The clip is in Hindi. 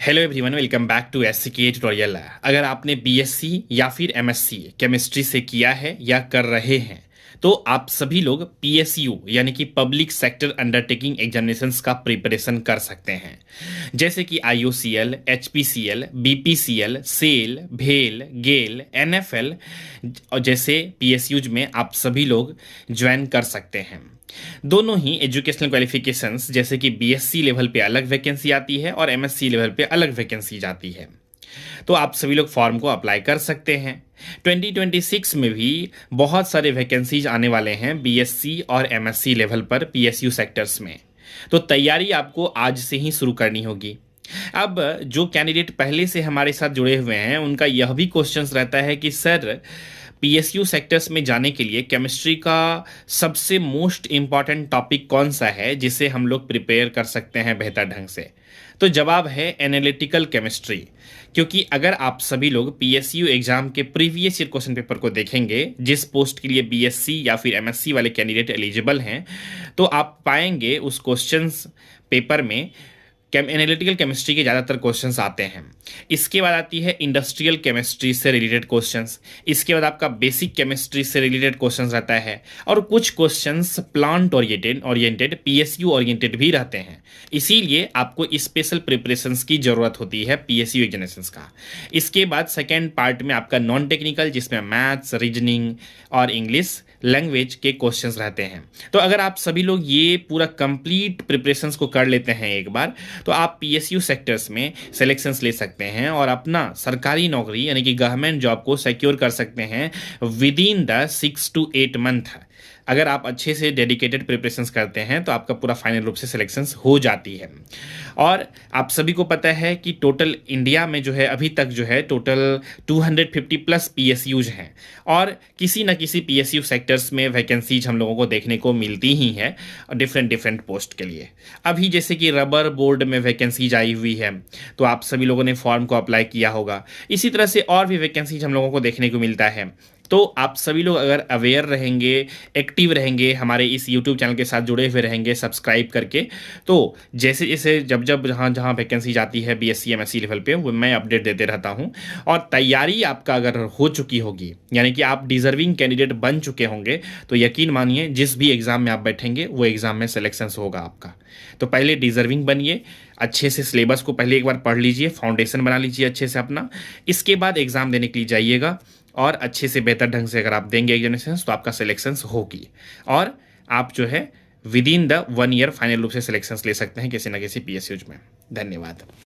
Hello everyone, welcome back to SCK tutorial. अगर आपने बीएससी या फिर एमएससी केमिस्ट्री से किया है या कर रहे हैं तो आप सभी लोग पीएसयू यानी कि पब्लिक सेक्टर अंडरटेकिंग एग्जामिनेशंस का प्रिपरेशन कर सकते हैं, जैसे कि आईओसीएल, एचपीसीएल, बीपीसीएल, सेल, भेल, गेल, एनएफएल और जैसे पीएसयूज में आप सभी लोग ज्वाइन कर सकते हैं। दोनों ही एजुकेशनल क्वालिफिकेशंस जैसे कि बीएससी लेवल पे अलग वैकेंसी आती है और एमएससी लेवल पे अलग वैकेंसी जाती है, तो आप सभी लोग फॉर्म को अप्लाई कर सकते हैं। 2026 में भी बहुत सारे वैकेंसीज आने वाले हैं बीएससी और एमएससी लेवल पर पीएसयू सेक्टर्स में, तो तैयारी आपको आज से ही शुरू करनी होगी। अब जो कैंडिडेट पहले से हमारे साथ जुड़े हुए हैं उनका यह भी क्वेश्चंस रहता है कि सर, पीएसयू सेक्टर्स में जाने के लिए केमिस्ट्री का सबसे मोस्ट इम्पॉर्टेंट टॉपिक कौन सा है जिसे हम लोग प्रिपेयर कर सकते हैं बेहतर ढंग से? तो जवाब है एनालिटिकल केमिस्ट्री, क्योंकि अगर आप सभी लोग पीएसयू एग्जाम के प्रीवियस ईयर क्वेश्चन पेपर को देखेंगे, जिस पोस्ट के लिए बीएससी या फिर एमएससी वाले कैंडिडेट एलिजिबल हैं, तो आप पाएंगे उस क्वेश्चंस पेपर में एनालिटिकल केमिस्ट्री के ज़्यादातर क्वेश्चंस आते हैं। इसके बाद आती है इंडस्ट्रियल केमिस्ट्री से रिलेटेड क्वेश्चंस, इसके बाद आपका बेसिक केमिस्ट्री से रिलेटेड क्वेश्चंस रहता है और कुछ questions plant oriented PSU oriented भी रहते हैं। इसीलिए आपको स्पेशल प्रिपरेशंस की ज़रूरत होती है पीएसयू एग्जामिनेशंस का। इसके बाद सेकेंड पार्ट में आपका नॉन टेक्निकल, जिसमें मैथ्स, रीजनिंग और इंग्लिश लैंग्वेज के क्वेश्चंस रहते हैं। तो अगर आप सभी लोग ये पूरा कंप्लीट प्रिपरेशंस को कर लेते हैं एक बार, तो आप पीएसयू सेक्टर्स में सिलेक्शंस ले सकते हैं और अपना सरकारी नौकरी यानी कि गवर्नमेंट जॉब को सिक्योर कर सकते हैं with in the 6 to 8 month. अगर आप अच्छे से डेडिकेटेड प्रिपरेशंस करते हैं तो आपका पूरा फाइनल रूप से सिलेक्शंस हो जाती है। और आप सभी को पता है कि टोटल इंडिया में जो है अभी तक जो है टोटल 250 प्लस पीएसयूज हैं और किसी न किसी पीएसयू सेक्टर्स में वैकेंसीज हम लोगों को देखने को मिलती ही है डिफरेंट पोस्ट के लिए। अभी जैसे कि रबर बोर्ड में वैकेंसीज आई हुई है, तो आप सभी लोगों ने फॉर्म को अप्लाई किया होगा। इसी तरह से और भी वैकेंसीज हम लोगों को देखने को मिलता है। तो आप सभी लोग अगर अवेयर रहेंगे, एक्टिव रहेंगे, हमारे इस यूट्यूब चैनल के साथ जुड़े हुए रहेंगे सब्सक्राइब करके, तो जैसे जैसे जब जहाँ जहाँ वैकेंसी जाती है बीएससी एमएससी लेवल पे वो मैं अपडेट देते रहता हूँ। और तैयारी आपका अगर हो चुकी होगी, यानी कि आप डिजर्विंग कैंडिडेट बन चुके होंगे, तो यकीन मानिए जिस भी एग्ज़ाम में आप बैठेंगे वो एग्ज़ाम में सिलेक्शन होगा आपका। तो पहले डिजर्विंग बनिए, अच्छे से सिलेबस को पहले एक बार पढ़ लीजिए, फाउंडेशन बना लीजिए अच्छे से अपना। इसके बाद एग्ज़ाम देने के लिए जाइएगा और अच्छे से बेहतर ढंग से अगर आप देंगे एग्जामिनेशन तो आपका सिलेक्शन होगी और आप जो है with in the 1 year final रूप से सिलेक्शन ले सकते हैं किसी न किसी पीएसयूज में। धन्यवाद।